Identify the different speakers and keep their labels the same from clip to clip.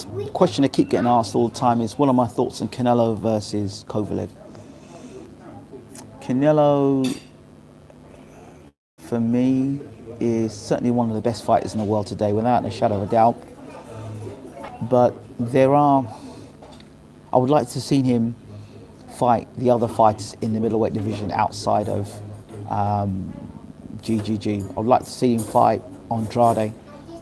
Speaker 1: The question I keep getting asked all the time is, what are my thoughts on Canelo versus Kovalev? Canelo, for me, is certainly one of the best fighters in the world today, without a shadow of a doubt. But I would like to see him fight the other fighters in the middleweight division outside of GGG. I would like to see him fight Andrade.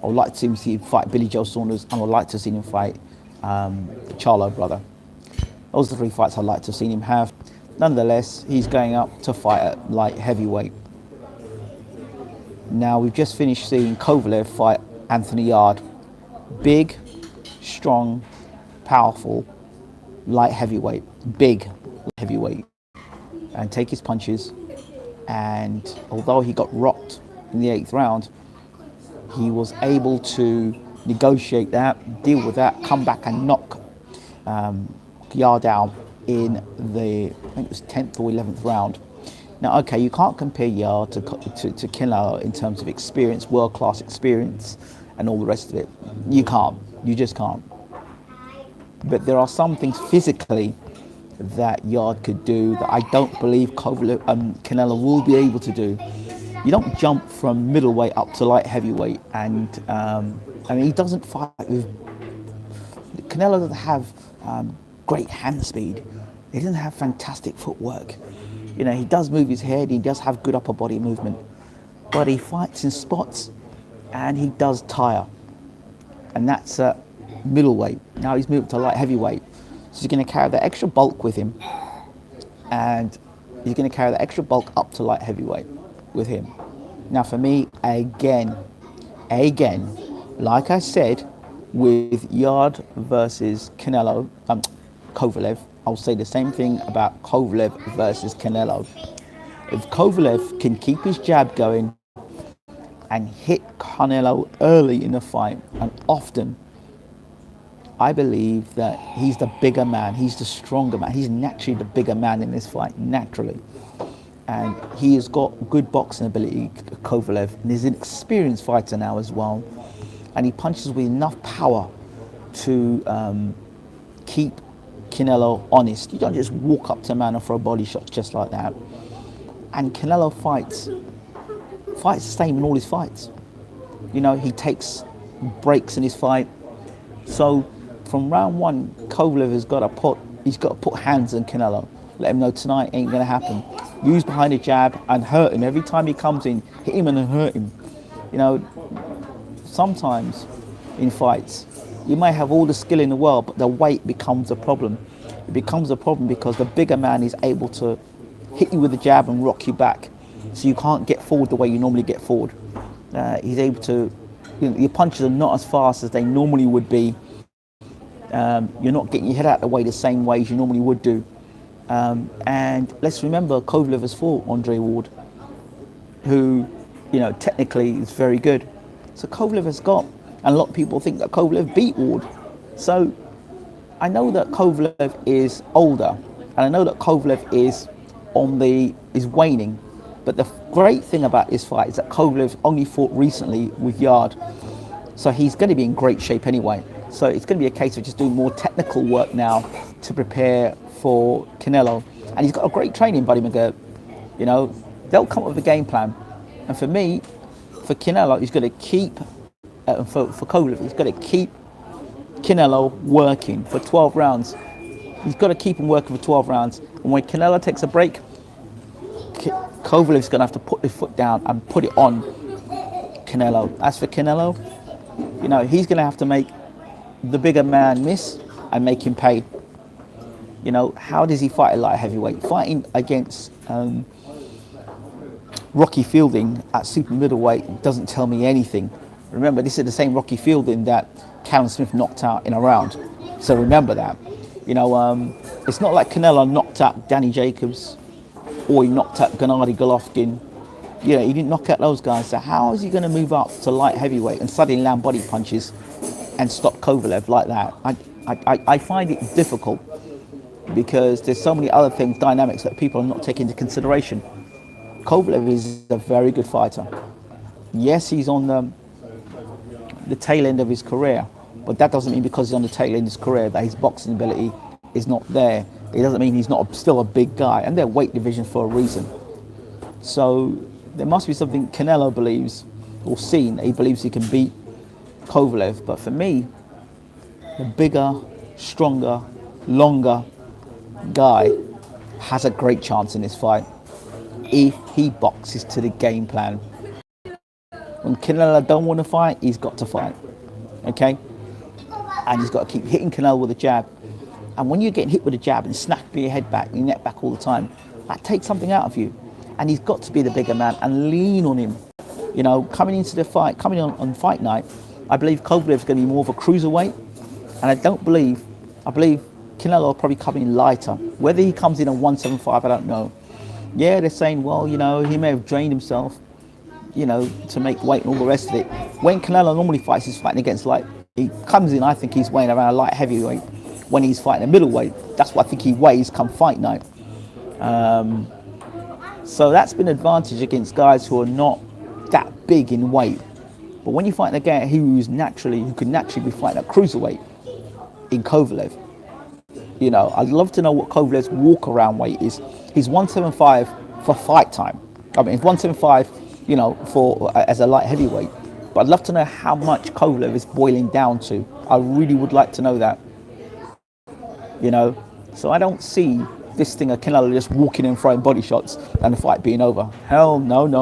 Speaker 1: I would like to see him fight Billy Joe Saunders, and I would like to see him fight Charlo brother. Those are the three fights I'd like to see him have. Nonetheless, he's going up to fight at light heavyweight. Now, we've just finished seeing Kovalev fight Anthony Yarde. Big, strong, powerful, light heavyweight. Big heavyweight. And take his punches. And although he got rocked in the 8th round, he was able to negotiate that, deal with that, come back and knock Yarde out in the, I think it was 10th or 11th round. Now, okay, you can't compare Yarde to Canelo in terms of experience, world-class experience, and all the rest of it. You can't. You just can't. But there are some things physically that Yarde could do that I don't believe Canelo will be able to do. You don't jump from middleweight up to light heavyweight, and I mean, he doesn't fight with. Canelo doesn't have great hand speed. He doesn't have fantastic footwork. You know, he does move his head. He does have good upper body movement, but he fights in spots, and he does tire, and that's middleweight. Now he's moved to light heavyweight, so he's going to carry that extra bulk with him, and he's going to carry that extra bulk up to light heavyweight with him. Now, for me, again, like I said, with Yarde versus Kovalev, I'll say the same thing about Kovalev versus Canelo. If Kovalev can keep his jab going and hit Canelo early in the fight and often, I believe that he's the bigger man, he's the stronger man, he's naturally the bigger man in this fight, naturally. And he has got good boxing ability, Kovalev, and he's an experienced fighter now as well. And he punches with enough power to keep Canelo honest. You don't just walk up to a man and throw body shots just like that. And Canelo fights the same in all his fights. You know, he takes breaks in his fight. So from round one, Kovalev has got to put hands on Canelo. Let him know tonight ain't gonna happen. Use behind the jab and hurt him. Every time he comes in, hit him and hurt him. You know, sometimes in fights, you may have all the skill in the world, but the weight becomes a problem. It becomes a problem because the bigger man is able to hit you with the jab and rock you back. So you can't get forward the way you normally get forward. He's able to, you know, your punches are not as fast as they normally would be. You're not getting your head out of the way the same way as you normally would do. And let's remember, Kovalev has fought Andre Ward, who, you know, technically is very good. So Kovalev has got, and a lot of people think that Kovalev beat Ward. So I know that Kovalev is older, and I know that Kovalev is waning. But the great thing about this fight is that Kovalev only fought recently with Yarde, so he's going to be in great shape anyway. So it's going to be a case of just doing more technical work now to prepare for Canelo. And he's got a great training buddy, McGirt. You know, they'll come up with a game plan. And for me, for Canelo, he's got to keep, for Kovalev, he's got to keep Canelo working for 12 rounds. He's got to keep him working for 12 rounds. And when Canelo takes a break, Kovalev's going to have to put his foot down and put it on Canelo. As for Canelo, you know, he's going to have to make the bigger man miss and make him pay. You know, how does he fight at light heavyweight? Fighting against Rocky Fielding at super middleweight doesn't tell me anything. Remember, this is the same Rocky Fielding that Callum Smith knocked out in a round. So remember that. You know, it's not like Canelo knocked out Danny Jacobs or he knocked out Gennady Golovkin. You know, he didn't knock out those guys. So how is he going to move up to light heavyweight and suddenly land body punches and stop Kovalev like that? I find it difficult because there's so many other things, dynamics that people are not taking into consideration. Kovalev is a very good fighter. Yes, he's on the tail end of his career, But that doesn't mean because he's on the tail end of his career that his boxing ability is not there. It doesn't mean he's not still a big guy, and they're weight division for a reason. So there must be something Canelo believes or seen. He believes he can beat Kovalev. But for me, the bigger, stronger, longer guy has a great chance in this fight if he boxes to the game plan. When Canelo don't want to fight, he's got to fight. Okay? And he's got to keep hitting Canelo with a jab. And when you're getting hit with a jab and snapping your head back, your neck back all the time, that takes something out of you. And he's got to be the bigger man and lean on him. You know, coming into the fight, coming on fight night, I believe Kovalev's going to be more of a cruiserweight. And I believe Canelo will probably come in lighter. Whether he comes in at 175, I don't know. Yeah, they're saying, well, you know, he may have drained himself, you know, to make weight and all the rest of it. When Canelo normally fights, he's fighting against he comes in, I think he's weighing around a light heavyweight when he's fighting a middleweight. That's what I think he weighs come fight night. So that's been an advantage against guys who are not that big in weight. But when you're fighting a guy who could naturally be fighting at cruiserweight in Kovalev, you know, I'd love to know what Kovalev's walk around weight is. He's 175 for fight time. I mean, he's 175, you know, as a light heavyweight. But I'd love to know how much Kovalev is boiling down to. I really would like to know that. You know, so I don't see this thing of Canelo just walking and throwing body shots and the fight being over. Hell no. You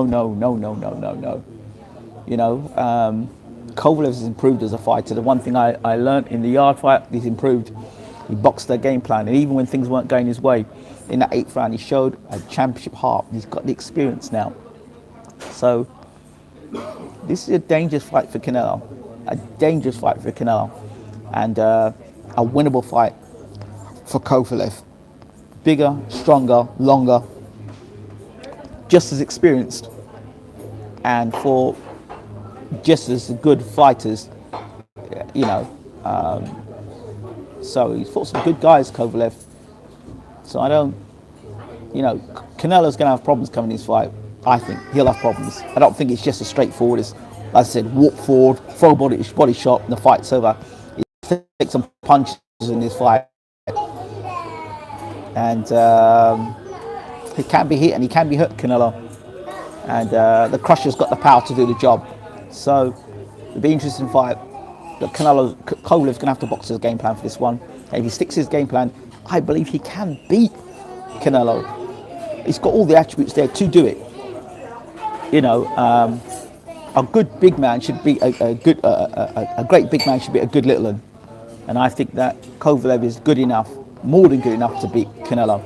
Speaker 1: know, Kovalev has improved as a fighter. The one thing I learned in the Yard fight, he's improved. He boxed their game plan, and even when things weren't going his way, in that 8th round, he showed a championship heart. He's got the experience now. So this is a dangerous fight for Canelo, and a winnable fight for Kovalev. Bigger, stronger, longer, just as experienced, and for just as good fighters, you know. So he's fought some good guys, Kovalev. So I don't, you know, Canelo's going to have problems coming in his fight. I think he'll have problems. I don't think it's just as straightforward as, like I said, walk forward, throw body shot, and the fight's over. He'll take some punches in this fight. And he can be hit and he can be hurt, Canelo. And the Crusher's got the power to do the job. So it'll be an interesting fight. But Kovalev's going to have to box his game plan for this one. And if he sticks to his game plan, I believe he can beat Canelo. He's got all the attributes there to do it. You know, a good big man should be a great big man should be a good little one. And I think that Kovalev is good enough, more than good enough to beat Canelo.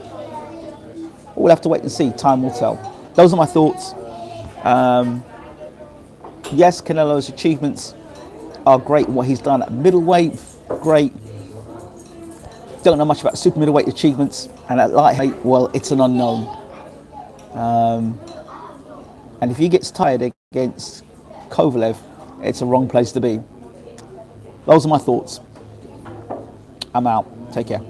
Speaker 1: We'll have to wait and see. Time will tell. Those are my thoughts. Yes, Canelo's achievements are great. What he's done at middleweight, great. Don't know much about super middleweight achievements. And at lightweight, well, it's an unknown. And if he gets tired against Kovalev, it's a wrong place to be. Those are my thoughts. I'm out. Take care.